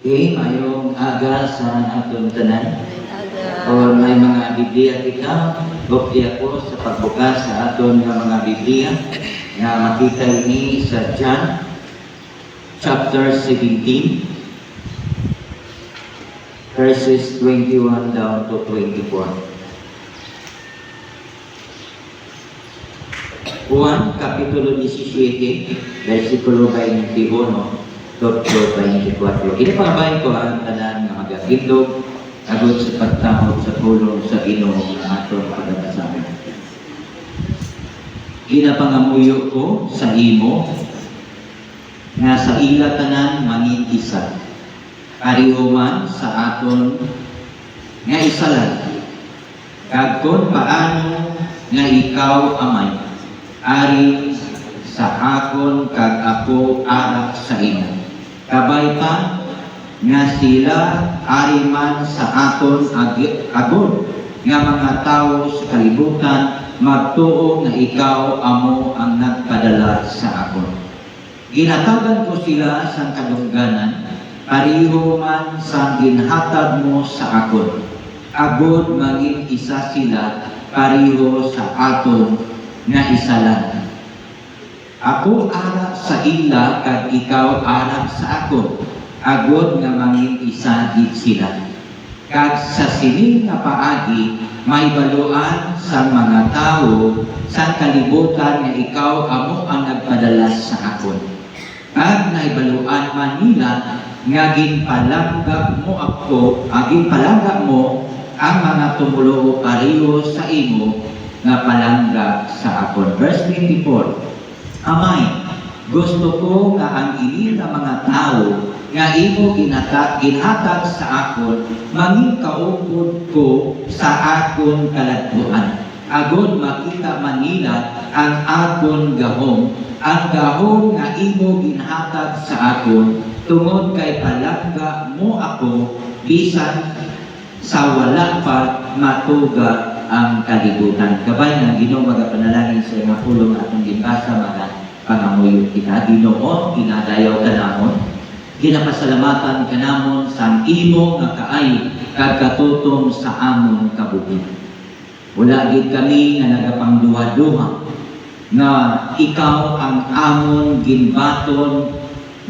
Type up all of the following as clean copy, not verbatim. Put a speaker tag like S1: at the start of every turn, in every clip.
S1: Okay, mayong aga sa atong tanan. O may mga Biblia kita, bukti ako sa pagbukas sa aton nga mga Biblia na makita ini sa John chapter 17 verses 21 down to 24. Juan kapitulo 17 versikulo 21 Dr. 24. Kinapabay ko ang tanan ng magagindog agad sa pagtawag sa tulong sa Ginoo ng atong pagkasabi. Ginapangamuyo ko sa imo nga sa ila tanan mangin isa. Parihuman sa aton nga isa lang. Kagkon paano nga ikaw amay ari sa akon kag ako arak sa imo. Kabay pa nga sila ari man sa aton agod nga mga tawo sa kalibutan magtuo nga ikaw amo ang nagpadala sa akon. Ginatagan ko sila sa kadungganan pareho man sa ginhatag mo sa akon. Agod maging isa sila pareho sa aton nga isa lang. Ako arak sa ila kag ikaw arak sa ako. Agod nga mangin isa gid sila. Kag sa sining nga paagi may baluan sa mga tawo sa kalibutan nga ikaw amo ang nagpadala sa akon. Kag naibaluan man nila nga ginpalangga mo ako, ginpalangga mo ang mga tumulo pareho sa imo nga palangga sa akon. Verse 24. Amay, gusto ko nga ang ini nga mga tao nga imo ginhatag sa akon mangin kaupod ko sa akon kaladtuan. Agod makita Manila ang akon gahom. Ang gahom nga imo ginhatag sa akon tungod kay palangga mo ako bisan sa wala pa matuga ang kalibutan. Kabay ng Ginoo magapanalangin sa mga pulong atong ginbasa mga pangamuyo kita. Ginoo, ginadayaw ka namon. Ginapasalamatan ka namon sa imo nga kaay kag katutom sa amon kabuhi. Wala gid kami nga nagapangduha-duha nga ikaw ang amon ginbaton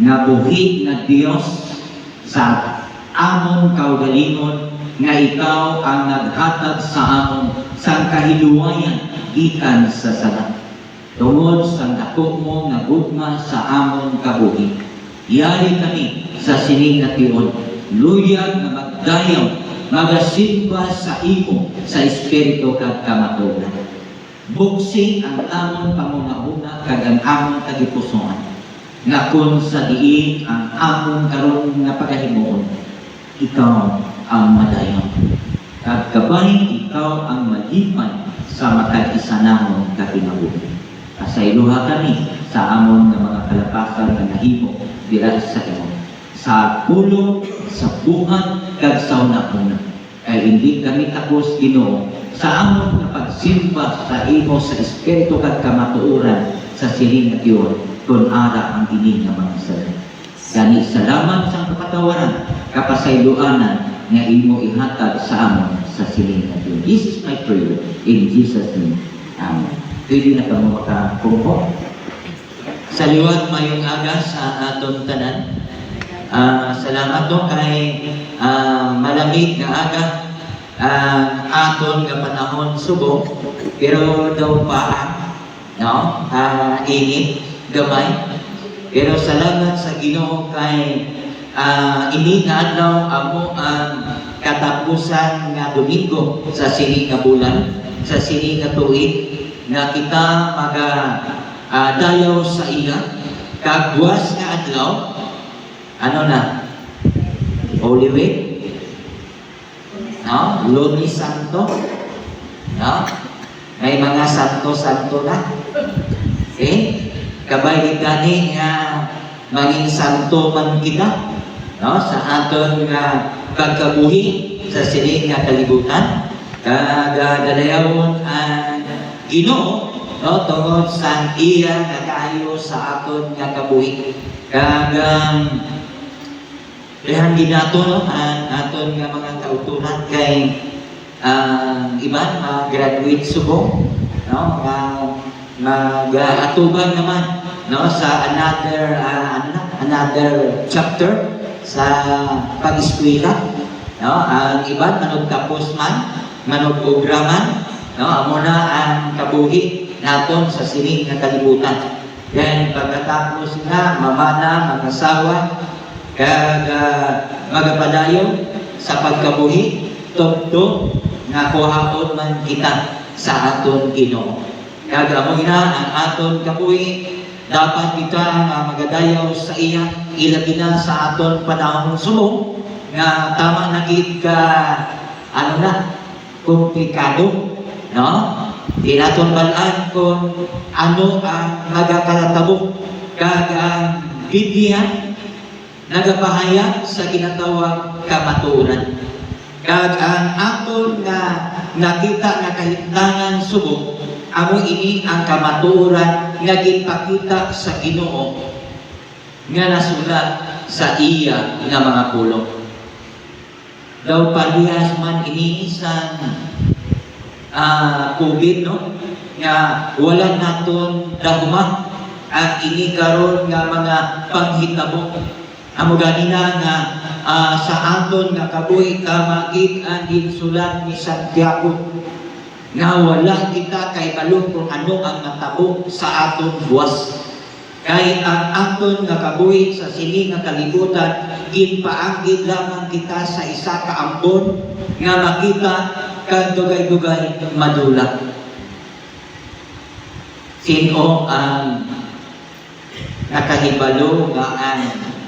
S1: nga buhi na Dios sa amon kaugalingon nga ikaw ang naghatag sa amon sa kahiluwayan gikan sa sala. Tungod sa dako mo nga gugma sa amon kabuhi. Yari kami sa sining nga tion. Luyag nga magdayaw, magasimba sa imo sa espiritu kag kamatugan. Buksing ang amon pamuna-una kag ang amon tagipusoan. Nga kun sa diin ang amon karon nga pagahimuon. Ikaw ang madayon. Kag kabay ikaw ang malipan sa matag-isa namon kakinabuhi. Kasayluha kami sa amon nga mga kalapasan nga nahimo dira sa imo. Sa pulo, sa buhat, kag sa una-una. Kay hindi kami tapos Ginoo sa amon nga pagsimba sa imo sa espiritu kag kamatuoran sa siling nga tiyon kun ara ang ini nga mga salita. Gani salamat sa kapatawaran, kapasayloanan nga imo ihatag sa amon sa siling nga tiyon. This is my prayer in Jesus' name. Amen. Pwede na kamo makapungko. Sa liwat mayong aga sa aton tanan. Salamat to kay malamig nga aga aton nga panahon subok pero daw pa no init gamay pero salamat sa Ginoo kay ini nga adlaw amo ang katapusan nga Domingo sa sini nga bulan sa sini nga tuig nga kita dayaw sa iya kagwas nga adlaw ano na Holy Week no Lunes Santo no may mga santo-santo na okay kabay gani nga maging santo man kita no sa aton nga pagkabuhi sa sining nga kalibutan kag dadayawon ang Ginoo no tungod sa iya nga kaayo sa aton nga kabuhi kag Dahan ginato no, ang aton nga mga kauturan kay iban graduate subong no, mag-atuban naman no sa another chapter sa pag-eskwela no. Ang iban manog tapos man, manog obra man no, amo na ang kabuhi naton sa sining nga kalibutan. Then pagkatapos nga mamana, mag-asawa, kag magapadayon sa pagkabuhi, tugtog nga kuhaon man kita sa aton Ginoo. Kag amo na ang aton kabuhi, dapat kita nga magadayaw sa iya, ilabi na sa aton panahon subong nga tama na gid ka komplikado no. Di naton balaan kung ano ang magakalatabo kag ang Biblia nagapahayag sa ginatawag kamatuoran. Kag ang aton nga nakita nga kahimtangan subong, amo ini ang kamatuoran nga ginpakita sa Ginoo nga nasulat sa iya nga mga pulong. Daw palihas man ini sa COVID no, nga wala naton dahuma ang ini karon nga mga panghitabo. Amo ganina nga sa aton nga kabuhi kamagid ang ginsulat ni Santiago nga wala kita kay balong kung ano ang natabo sa aton buwas. Kay ang aton nga kabuhi sa sini nga kalibutan ginpaanggid lamang kita sa isa ka ambon nga makita kag dugay-dugay madula. Sino ang nakahibalo nga ang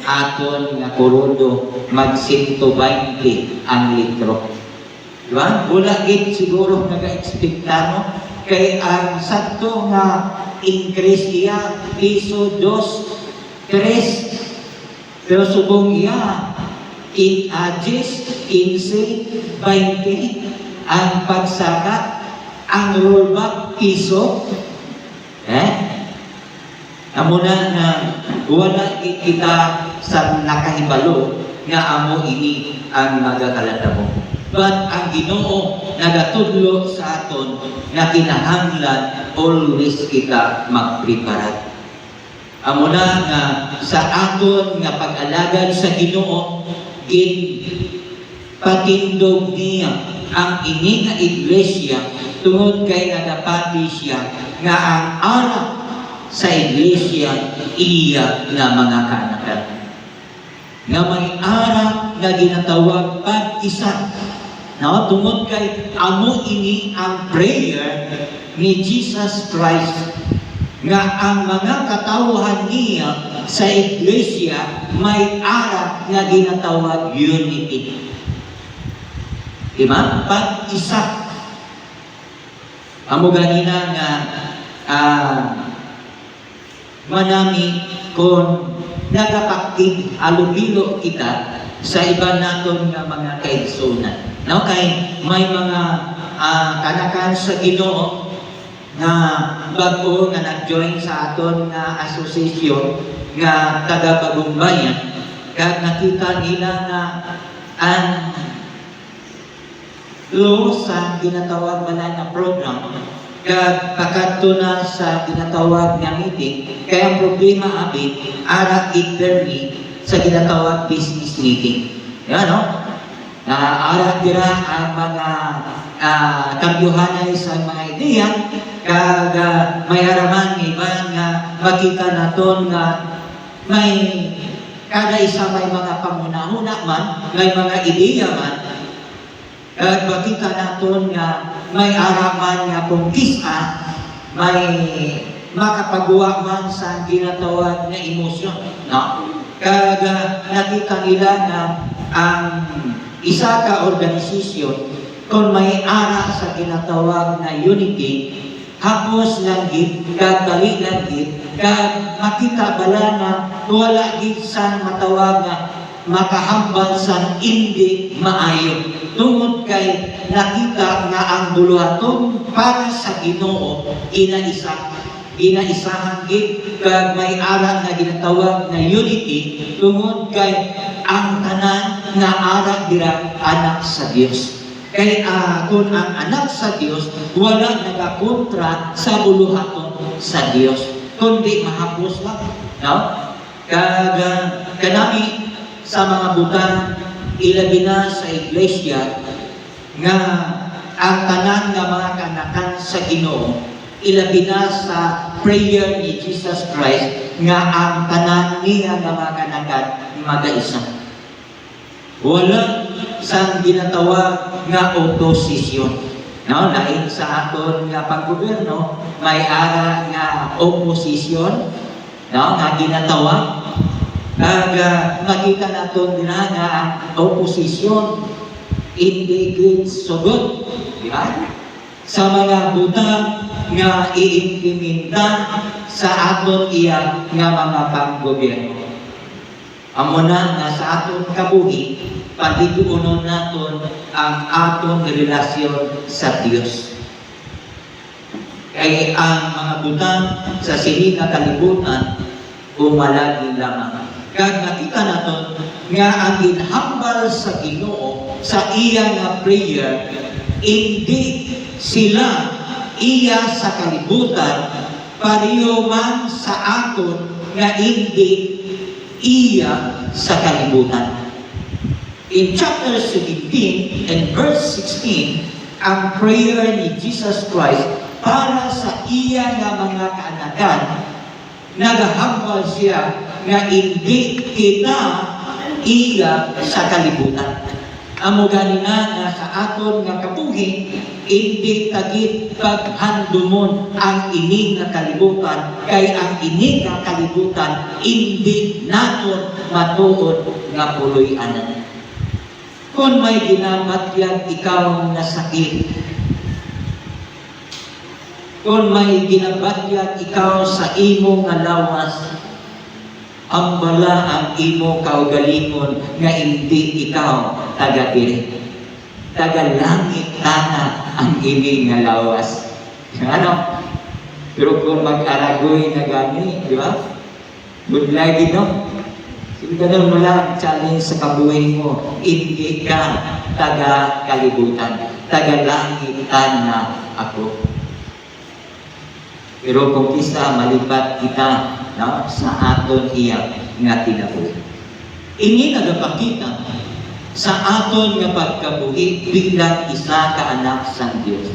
S1: aton nga kurudo mag 120 ang litro? Diba? Wala gid siguro nag-expecta no? Kay ang sakto nga increase iya piso 2, 3 pero subong iya in adjust 15, 20 ang pagsakat, ang rollback piso amo na nga wala kita sa nakahibalo nga amo ini ang magakalatabo. But ang Ginoo nagatudlo sa aton nga kinahanglan always kita magprepare. Amo na nga sa aton nga pag-alagad sa Ginoo patindog niya ang ini nga iglesia tungod kay nagapati siya nga ang anak sa iglesia iya nga mga kaanakan. Nga may anak nga ginatawag pag-isa. No, tungod kay amo ini ang prayer ni Jesus Christ nga ang mga katawhan niya sa iglesia may anak nga ginatawag unity. Diba? Pag-isa. Amo ganina nga manami kung nagapaktig alubilo kita sa iba naton nga mga kaigsunan. No, kay may mga kanakan sa Ginoo nga bag-o nga nag-join sa aton nga asosasyon nga taga-Bagong Bayan kag nakita nila nga ang law sa ginatawag bala na program kag pakadto na sa ginatawag nga meeting kay ang problema abi ara interni sa ginatawag business meeting. Yan no? Ara dira ang mga kambyuhanay sa mga ideya kag may araman iba nga makita naton nga may kada isa may mga pangunahuna man, may mga ideya man kag makita naton nga may araman nga kongkisa, may makapagawa man sa ginatawag na emosyon, no? Kag nakita nila nga ang isa ka organisasyon kung may ara sa ginatawag na unity, hapos lang gid, kag dali lang gid, kag makita bala na wala gid sa matawag na makahambal sa hindi maayo. Tungod kay nakita nga ang buluhaton para sa Ginoo inaisa. ginaisahan gid kag may ara nga ginatawag na unity tungod kay ang tanan nga ara dira anak sa Dios. Kay kung ang anak sa Dios wala nagakontra sa buluhaton sa Dios, kundi mahapos lang, no? Kag kanami sa mga butang ilabi na sa iglesia nga ang tanan nga mga kanakan sa Ginoo, ilabi na sa prayer ni Jesus Christ nga ang tanan niya nga mga kanakan magaisa. Wala sang ginatawag nga oposisyon. No, lain sa aton nga paggobyerno, may ara nga oposisyon, no, nga ginatawag. Kag makita naton dina nga ang oposisyon hindi good so good, di ba? Sa mga butang nga iimplementa sa aton iya nga mga panggobyerno. Amo na nga sa aton kabuhi, pagituunon naton ang aton relasyon sa Dios. Kay ang mga butang sa sining nga kalibutan umalagi lamang. Kag nakita naton nga ang ginhambal sa Ginoo sa iya nga prayer, hindi sila iya sa kalibutan, pareho man sa aton nga hindi iya sa kalibutan. In chapter 17 and verse 16, ang prayer ni Jesus Christ para sa iya nga mga kaanakan, nagahambal siya nga hindi kita iya sa kalibutan. Amo ganina nga sa aton nga kabuhi, hindi tagit paghandumon ang ini nga kalibutan, kay ang ini nga kalibutan hindi naton matuod nga puloy-anan. Kung may ginabatyag ikaw na sakit, kung may ginabatyag ikaw sa imo nga lawas, ang bala ang imo kaugalingon nga hindi ikaw taga-diri. Taga-langit tana ang ini nga lawas. Ano? Pero kung mag-aragoy na gani, di ba? Good lagi, no? Sige ganun mo lang, challenge sa kabuhay mo. Hindi ka taga-kalibutan. Taga-langit tana ako. Pero kung kisa malipat kita, no, sa aton iya nga tinabuhi. Ini nagapakita sa aton nga pagkabuhi bilang isa ka anak sa Dios.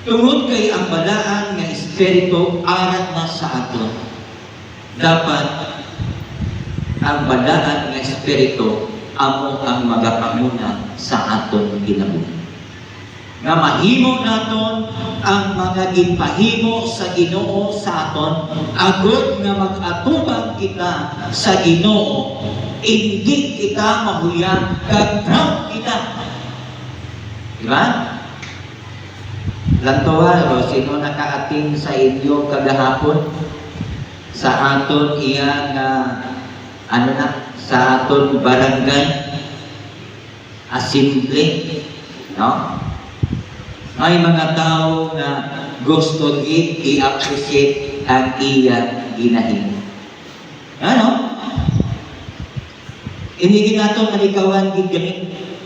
S1: Tungod kay ang balaan nga espiritu arat na sa aton, dapat ang balaan nga espiritu amo ang magapamuna sa aton kinabuhi. Nga mahimo naton ang mga ginpahimo sa Ginoo sa aton, agud nga mag-atubang kita sa Ginoo, hindi kita mahuyang kag proud kita. Diba? Lantuwa, sino nakaating sa inyo kagahapon sa aton iya nga sa aton barangay assembly, no? May mga tao na gusto i-appreciate ang iya ginahimo. Ano? Hindi nato malikawan gid gani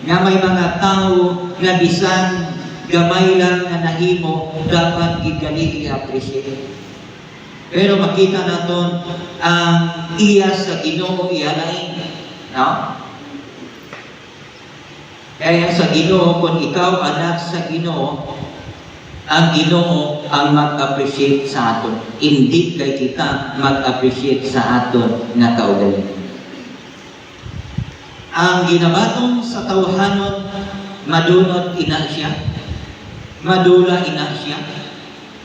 S1: nga may mga tao nga bisan gamay lang na nahimo dapat gid gani i-appreciate. Pero makita naton ang iya sa Ginoo iya lain, no? Kaya sa Ginoo, kung ikaw anak sa Ginoo, ang Ginoo ang mag-appreciate sa aton. Hindi kay kita mag-appreciate sa aton nga kaugalingon. Ang ginabatong sa tawhanon, madunot ina siya, madula ina siya,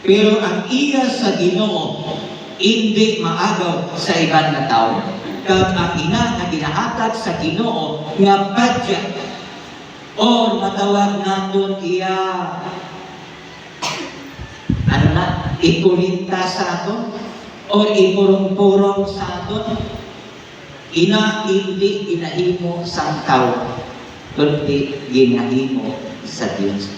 S1: pero ang iya sa Ginoo, hindi maagaw sa iban na tao. Kag ang ina na ginahatag sa Ginoo nga padya, o matawag naton iya ikulinta sa aton o ipurong-purong sa aton, hindi ginahimo sa tao kundi ginahimo sa Dios.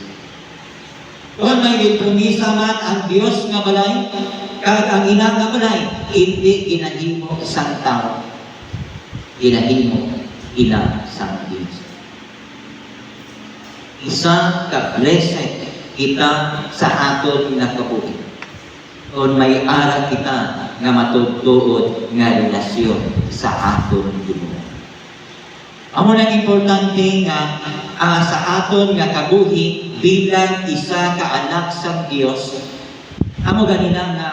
S1: Kung may gipumisa man ang Dios nga balay, kag ang ina nga balay, hindi ginahimo isang tao. Ginahimo ina sang Dios. Isa ka blessed kita sa aton nga kabuhi. Kung may ara kita nga matutuod nga relasyon sa aton Ginoo. Amo nang importante nga sa aton nga kabuhi bilang isa ka anak sa Dios. Amo ganina nga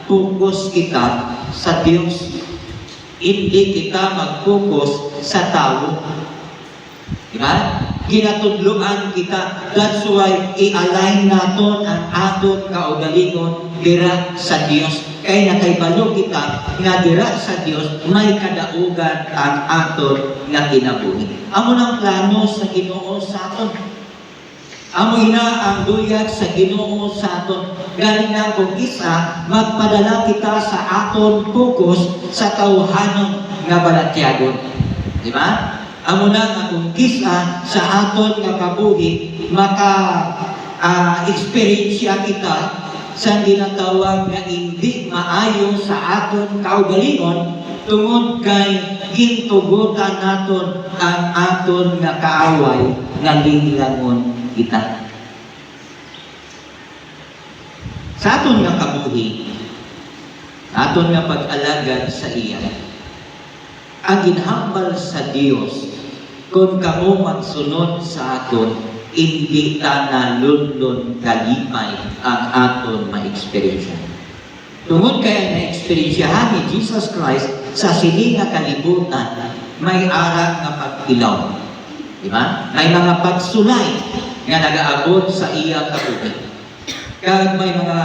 S1: focus kita sa Dios. Hindi kita mag-focus sa tao. Diba? Ginatudluan kita. That's why i-align naton ang aton kaugalingon dira sa Dios. Kaya nakaibalo kita nga dira sa Dios may kadaugan ang aton nga kinabuhi. Amo nang plano sa Ginoo sa aton. Amo ina ang duyag sa Ginoo sa aton. Galing na kung isa, magpadala kita sa aton focus sa tawhanon nga balatyagon. Di ba? Amo na nga kung isa sa aton nga kabuhi, maka-experiensya kita sa ginatawag nga hindi maayo sa aton kaugalingon tungod kay gintugutan naton ang aton nga kaaway nga linglangon kita. Sa aton nga kabuhi, aton nga pag-alagad sa iya, ang ginhambal sa Dios kung kamo magsunod sa aton, hindi ta nalunlon kalimay ang aton ma-experiensya. Tungod kaya na-experiensyahan ni Jesus Christ sa sini nga kalibutan, may ara nga pagkilaw. Diba? May mga pagsulay nga nagaabot sa iya kabuhi. Kag may mga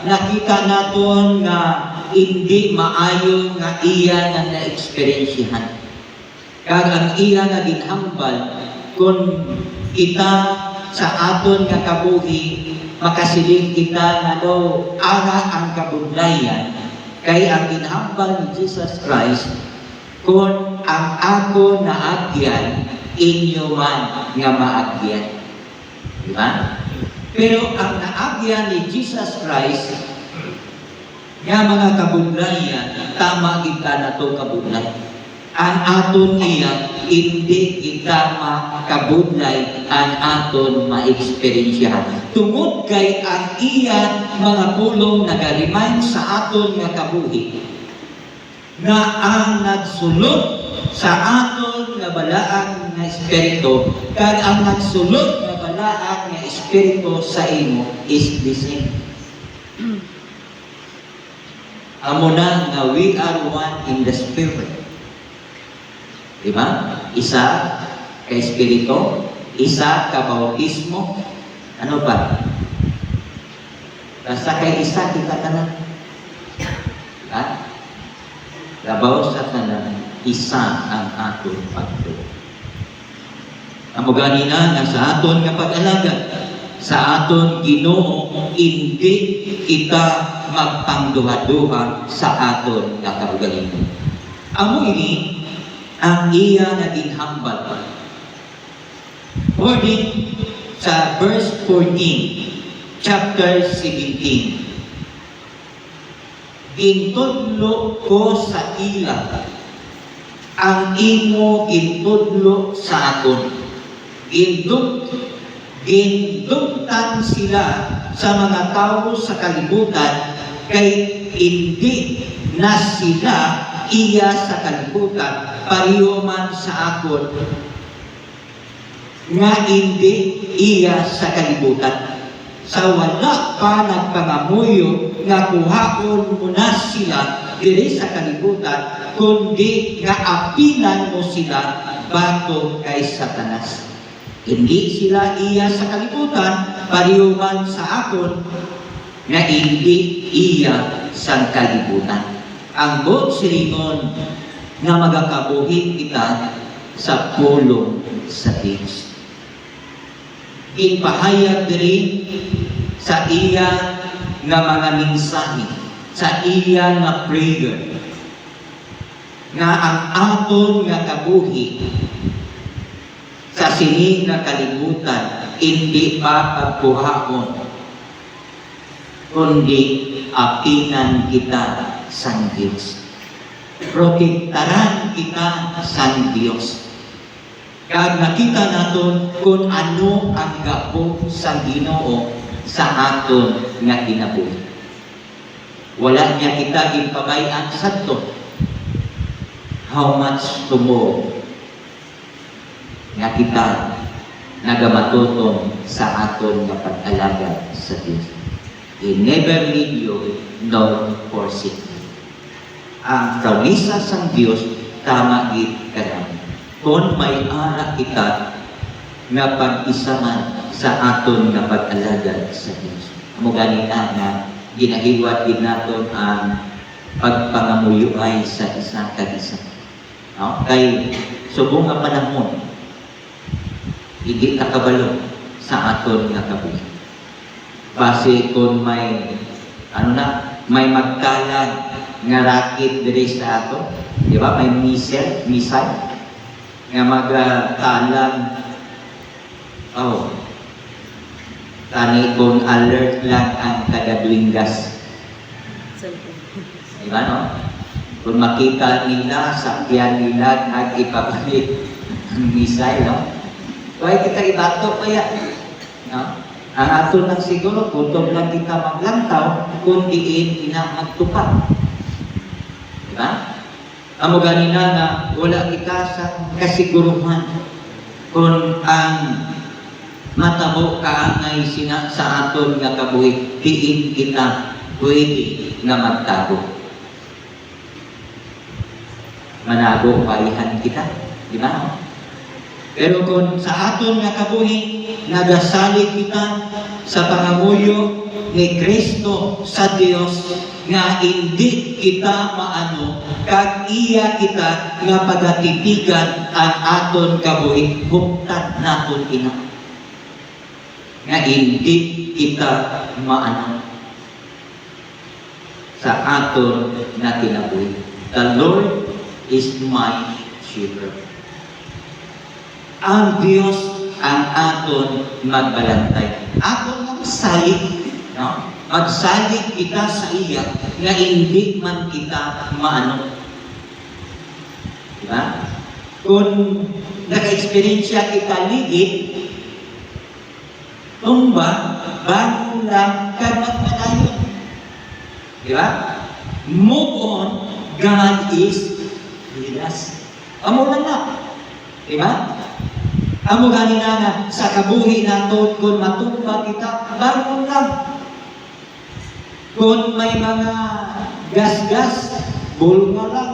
S1: nakita naton nga hindi maayo nga iya nga na-experiensyahan. Kag ang iya nga ginhambal kung kita sa aton nga kabuhi makasiling kita nga daw ara ang kabudlayan kay ang ginhambal ni Jesus Christ kung ang ako na agyan inyo man nga maagyan. Diba? Pero ang naagyan ni Jesus Christ nga mga kabudlayan, tama kita na to kabudlay. Ang aton iya, hindi kita makabudlay ang aton ma-experiensyahan. Tungod kay ang iya mga pulong nag-remind sa aton nga kabuhi na ang nagsulod sa aton nga balaang nga espiritu, kag ang nagsulod nga balaang nga espiritu sa imo is the same. Amo na nga we are one in the Spirit. Diba? Isa ka espiritu, isa ka bautismo, ano pa? Basta kay isa kita tanan. Diba? Labaw sa tanan, isa ang aton pagtuo. Amo ganina nga sa aton nga pag-alagad, sa aton Ginoo, hindi kita magpangduha-duha sa aton nga kaugalingon. Amo ini ang iya na ginhambal. According sa verse 14, chapter 17, gintudlo ko sa ila ang imo gintudlo sa akon. Gindugtan sila sa mga tao sa kalibutan kay hindi na sila iya sa kalibutan, pareho man sa akon nga hindi iya sa kalibutan. Sa wala pa nagpangamuyo nga kuhaon mo na sila diri sa kalibutan, kundi nga apilan mo sila bato kay Satanas. Hindi sila iya sa kalibutan, pareho man sa akon nga hindi iya sa kalibutan. Ang buot silingon nga magakabuhin kita sa pulong sa Diyos. Ipahayag diri sa iya nga mga mensahe, sa iya nga prayer, nga ang aton nga kabuhi sa sini nga kalibutan hindi pa pagbuhaon kundi apinan kita sang Dios. Protektaran kita sang Dios. Kag nakita naton kung ano ang gapo sa Ginoo sa aton nga kinabuhi. Wala niya kita gipabayan sadto. How much tomorrow nga kita nagamatuton sa aton nga pag-alaga sa Dios. He never leave you nor forsake you. Ang promesa sang Dios tama gid karami. Kung may ara kita nga pag-isaman sa aton nga pag-alaga sa Dios. Amo ganina nga ginahiwat din naton ang pagpangamuyuay sa isang kag-isa. No? Kay subong nga panahon, hindi nakabalo sa aton nga kabuhi. Base kung may may magkalag nga rocket diri sa ato, di ba? May missile nga magkalag. Tani kung alert lang ang taga-Duingas. Di ba, no? Kung makita nila, sakyan nila, nag-ipabalik ang missile, no? Kaya kita ibato kaya, no? Ang ato lang siguro, kutob lang kita maglantaw, kung diin ina magtupad. Diba? Amo ganina na wala kita sa kasiguruhan kung ang matabo kaangay sa aton nga kabuhi, diin kita pwede nga magtago. Manago paihan kita, di ba? Pero kung sa aton nga kabuhi, nagasalig kita sa pangamuyo ni Kristo sa Dios nga hindi kita maano kag iya kita nga pagatitigan ang aton kabuhi huptan naton ina nga hindi kita maano sa aton nga kinabuhi. The Lord is my shepherd. Ang Dios ang aton magbalantay. Aton magsalig, no? Magsalig kita sa iya nga hindi man kita maano. Diba? Kung naka-experiensya kita ligid, tumba, bago lang kag magpadayon. Diba? Move on, God is with us. Amo na. Diba? Amo ganina nga sa kabuhi nato kung matumba kita, bago lang. Kung may mga gas-gas, bulunga lang.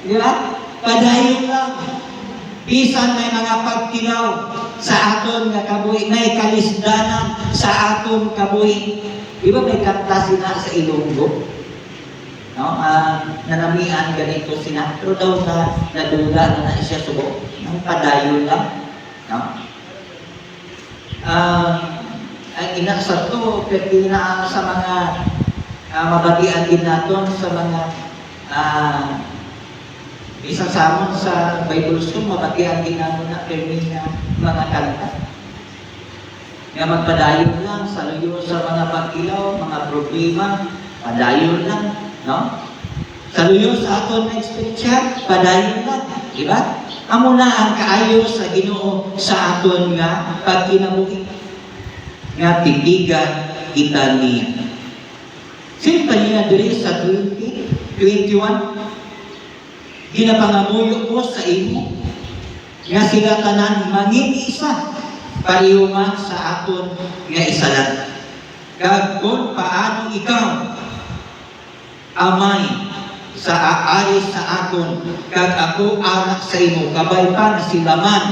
S1: Di ba? Padayon lang. Bisan may mga pagtilaw sa aton nga kabuhi, may kalisdanan sa aton kabuhi. Di ba may kanta sina sa Ilonggo? No? Nanamian ganito sina. Pero daw na nadula na siya subo. Ang padayon lang. No? Ang inaksa to, pwede na sa mga mabatian din natin sa mga isang samon sa Bible School, mabatian din natin na permi na mga kanta. Nga magpadayon lang, saluyo sa mga pag-ilaw, mga problema, padayon lang, no? Saluyo sa aton na experience, padayon lang, di ba? Amo na ang kaayo sa Ginoo sa aton nga pagkinabuhi. Nga titigan kita niya. Sino pa niya diri sa 2021? Ginapangamuyo ko sa imo nga sila tanan mangin isa pariuman sa aton nga isalan. Kag kung paano ikaw amay sa aari sa aton kag ako anak sa imo kabay pa na sila man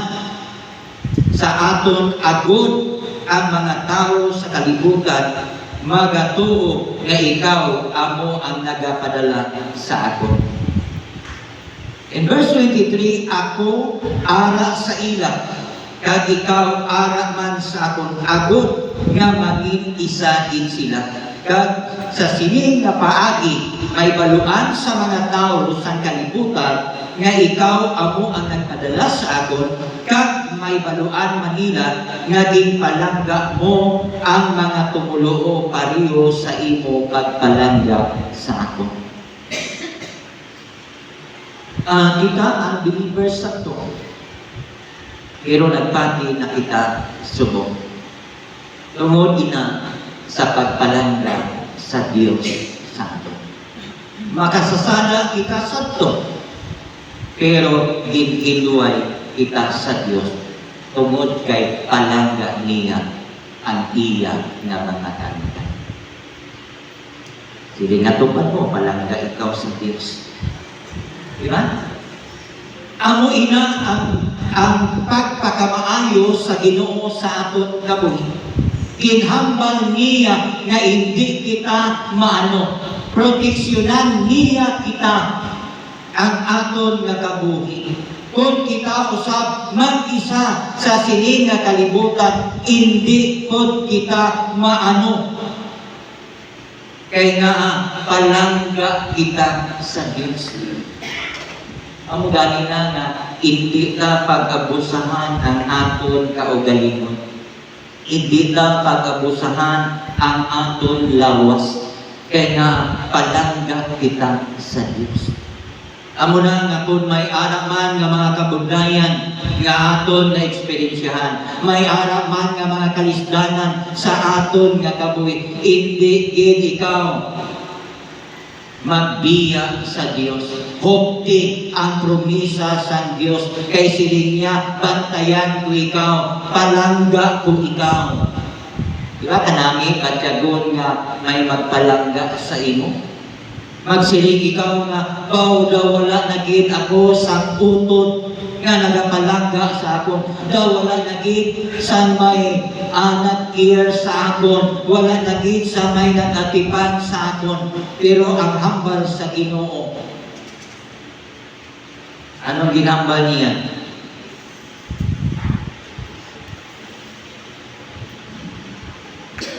S1: sa aton agud ang mga tao sa kalibutan magatuo nga ikaw amo ang nagapadala sa ako. In verse 23, ako ara sa ila kag ikaw ara man sa akon agud nga maging isa din sila. kag sa sining nga paagi may baluan sa mga tawo sa kalibutan nga ikaw amo ang nagpadala sa akon, kag may baluan Manila nga ginpalangga mo ang mga tumuloo pareho sa imo pagpalangga sa akon. Kita ang believers sa to, pero nagpati na kita subok. Tungod ina sa pagpalangga sa Dios sa ato. Makasasala kita sa to, pero ginhiluay kita sa Dios tungod kay palangga niya ang iya nga mga kanta. Sige nga tupad mo, palangga ikaw sa Dios. Diba? Amo ina ang pagpakamaayo sa Ginoo sa aton kabuhi. Ginhambal niya nga hindi kita maano. Proteksyonan niya kita ang aton nga kabuhi. Kung kita usab mag-isa sa sining nga kalibutan, hindi pod kita maano. Kaya nga palangga kita sa Diyos. Amo gani na nga hindi ta pag-abusahan ang aton kaugalingon. Hindi ta pag-abusahan ang aton lawas. Kaya nga palangga kita sa Diyos. Amo na nga kung may araman nga mga kabugnayan nga aton na eksperyensyahan, may araman nga mga kalisdanan sa aton nga kabuhi, hindi gid ikaw magbiya sa Dios. Hopti ang promisa sa Dios. Kay siling niya, bantayan ko ikaw, palangga ko ikaw. Diba kanami, katyagon nga may magpalangga sa imo? Magsiling ikaw nga, baw daw wala nagid ako sa utod nga nagapalangga sa akon. Daw wala nagid sa may nag-care sa akon. Wala nagid sa may nag-atipan sa akon. Pero ang hambal sa Ginoo, anong ginambal niya?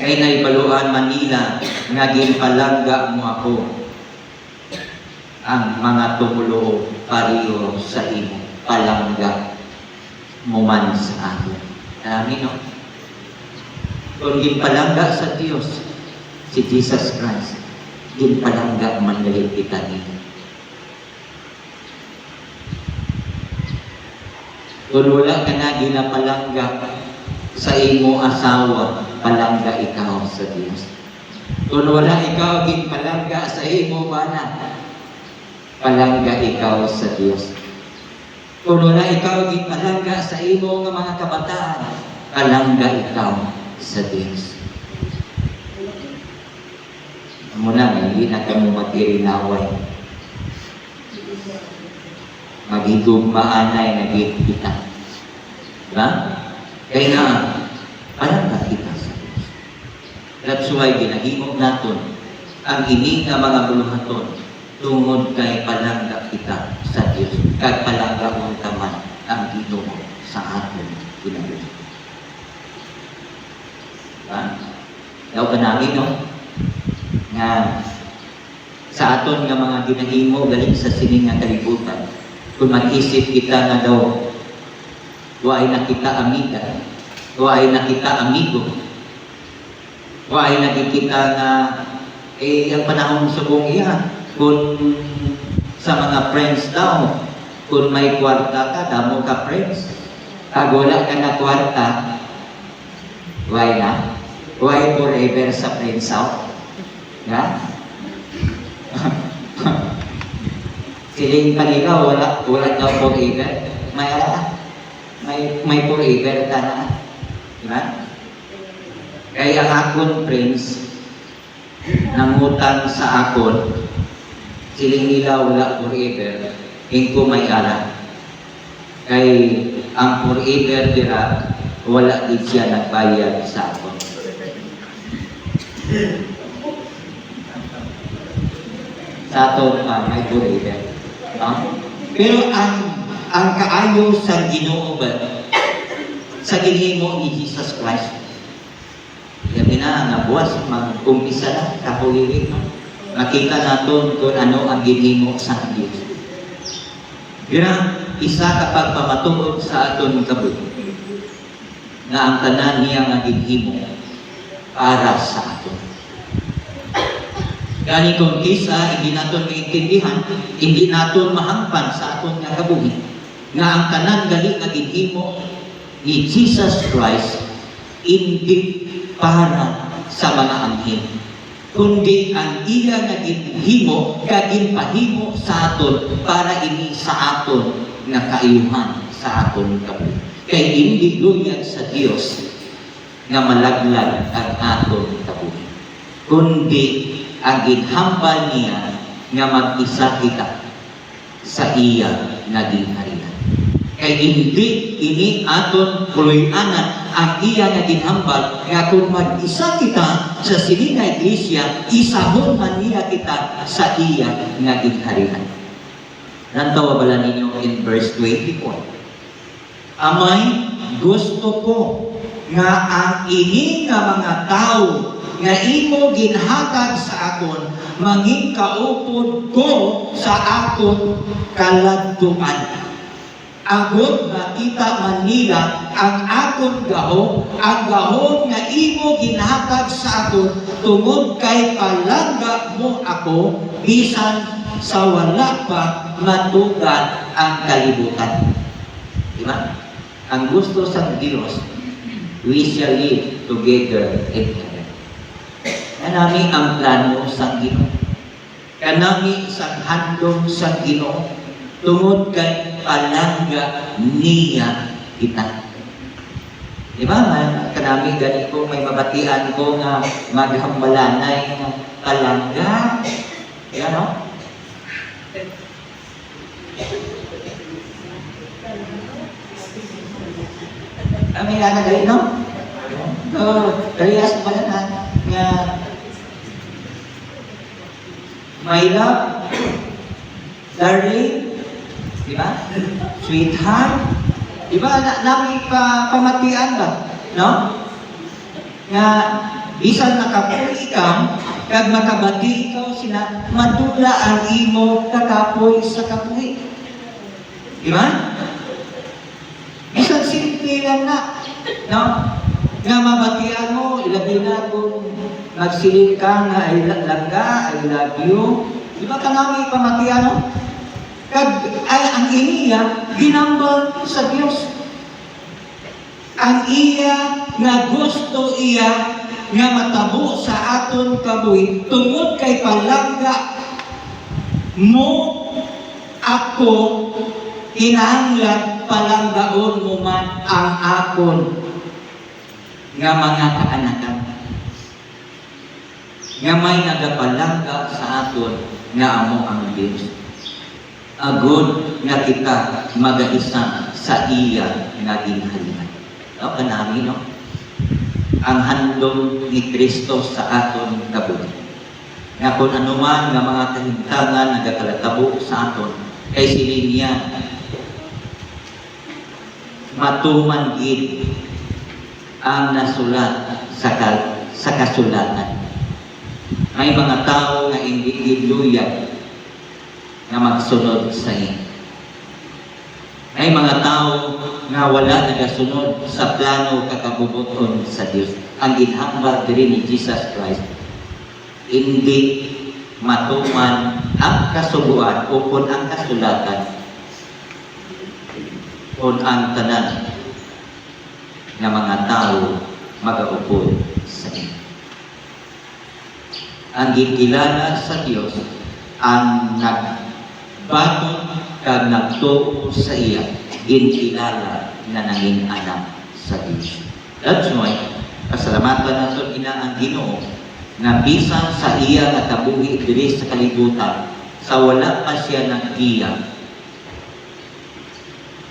S1: Kay naibaluan Manila, nga ginpalangga mo ako ang mga tumulo pareho sa imo, palangga mo man sa akin. Amin, no? Kung ginpalangga sa Diyos, si Jesus Christ, ginpalangga man galit kita nito. Kung wala ka na ginapalangga sa imo asawa, palangga ikaw sa Diyos. Kung wala ikaw ginpalangga sa imo bana, palangga ikaw sa Diyos. Kung wala ikaw ginpalangga sa imo nga mga kabataan, palangga ikaw sa Diyos. Amo na, hindi na kamo magkirinaway. Magigugmaanay na kita. Diba? Kaya nga, palangga kita sa Diyos. That's why ginahimog naton ang ining nga mga buluhaton tungod kay palangga kita sa Diyos. Kag palangga mo taman ang Ginoo sa aton ginagawin. Diba? Daw ka namin, no? Nga sa aton nga mga ginahimo galing sa sining nga kalibutan, kung mag-isip kita na daw waay na kita amiga, waay na kita amigo, waay na kita na ang panahon subong iya, kung sa mga friends daw, kung may kwarta ka, damo ka friends. Pag wala ka na kwarta, why na? Why forever sa friends out? Ya? Siling kanila, wala daw forever. May forever ka na. Diba? Kaya ang akon friends, nangutang sa akon, siling nila wala forever, hingko may ara. Kay ang forever dira, wala din siya nagbayad sa akon. Sa aton may forever. Pero ang kaayo sa Ginoo ba, sa ginhimo ni Jesus Christ, ina nga buwas mag-umpisa na kahuliwig, no? Makita naton kung ano ang ginhimo sa Dios. Kaya isa kapag pamatuod sa aton kabuhi nga ang tanan niya nga ginhimo para sa aton. Gani kung isa hindi naton maintindihan, hindi naton mahangpan sa aton nga kabuhi nga ang tanan gali nga ginhimo ni Jesus Christ hindi para sa mga anghel, kundi ang iya nga ginhimo ginpahimo sa aton para ini sa aton nga kaayuhan sa aton kabuhi. Kay hindi luyag sa Dios nga malaglag ang aton kabuhi, kundi ang ginhambal niya nga mag-isa kita sa iya nga ginharian. Kay hindi ini aton puluy-anan ang iya nga ginhambal nga kung mag-isa kita sa sini nga iglesia, isahon man niya kita sa iya nga ginharian. Nantawa bala ninyo in verse 24. Amay, gusto ko nga ang ini nga mga tao nga imo ginhatag sa akon mangin kaupod ko sa akon kaladtuan. Agod makita man nila ang akon gahom, ang gahom nga imo ginhatag sa akon tungod kay palangga mo ako bisan sa wala pa matugan ang kalibutan. Diba? Ang gusto sa Diyos, we shall live together in heaven. Kanami ang plano sa Ginoo. Kanami sa handom sa Ginoo tungod kay palangga niya kita. Diba? Kanami gani ko may mabatian ko nga maghambalanay nga palangga. Yan, no? May nanagay, no? Kariyas pala na nga my love, darling, di ba? Sweetheart, di ba? Namin pamatian ba? No? Nga, bisan nakapoy ikaw, kag makabati ikaw sila, madula ang imo kakapoy sa kapoy. Di ba? Bisan simple lang na, no? Nga mabatian mo, ilabi na kung magsilip ka nga I love you. Di ba ka namin pamatian mo? Kag ay ang iniya, ginambal sa Diyos. Ang iya nga gusto iya nga matabo sa aton kabuhi tungod kay palangga mo ako kinahanglan palanggaon mo man ang akon nga mga kaanakan nga may nagapalangga sa aton nga amo ang Diyos. Agod nga kita magaisa sa iya nga ginharian. No, kanami, no? Ang handom ni Kristo sa aton kabuhi. Nga kung anuman nga mga kahimtangan nagakalatabo sa aton, kay sili niya matuman gid ang nasulat sa kasulatan. May mga tao nga hindi giluyag nga magsunod sa iya. May mga tao nga wala nagasunod sa plano kakabubuton sa Dios. Ang ginhambal diri ni Jesus Christ, hindi matuman ang kasubuan o kung ang kasulatan kung ang tanan nga mga tao magaupod sa iya. Ang gikilala sa Dios ang nagbaton kag nagtuo sa iya, ginkilala na nanging anak sa Diyos. That's why, pasalamatan nato ina ang Ginoo na bisan sa iya nga kabuhi diri sa kalibutan, sa wala pa siya nagkiya,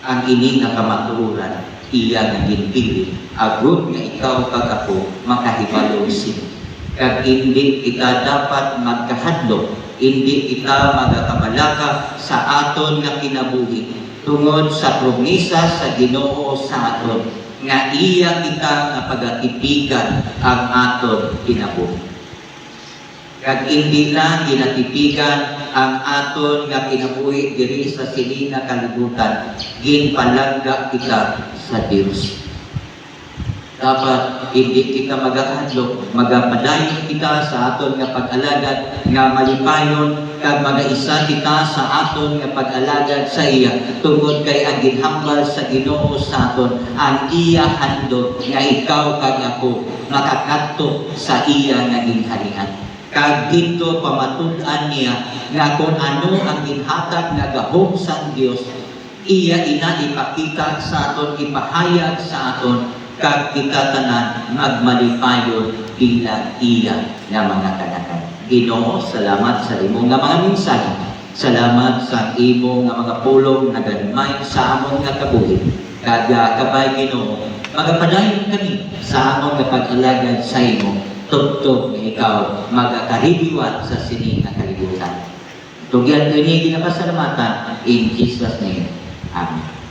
S1: ang ini nga kamatuoran, iya nga ginpili, agud nga ikaw kag ako makahibalo sini. Kag hindi kita dapat magkahadlok, hindi kita magakabalaka sa aton nga kinabuhi tungod sa promesa sa Ginoo sa aton nga iya kita nga pagatipigan ang aton kinabuhi. Kag hindi lang ginatipigan ang aton nga kinabuhi diri sa sining nga kalibutan, ginpalangga kita sa Dios. Dapat hindi kita magakadlok, magapadayon kita sa aton nga pag-alagad nga malipayon, kag magaisa kita sa aton nga pag-alagad sa iya, tungod kay ang ginhambal sa Ginoo sa aton ang iya handog nga ikaw kag ako makakadto sa iya nga ginharian. Kag dito pamatud-an niya nga kung ano ang ginhatag nga gahom sa Dios, iya ina ipakita sa aton, ipahayag sa aton, kag kita tanan magmalipayon bilang iya nga mga kanakan. Ginoo, salamat sa imo nga mga mensahe. Salamat sa imo nga mga pulong na ganmay sa amon nga kabuhi. Kag kabay Ginoo, magapadayon kami sa amon nga pag-alagad sa imo, tugtog nga ikaw magakaribiwat sa sining nga kalibutan. Tugyan ko niya ginapasalamatan in Jesus' name. Amen.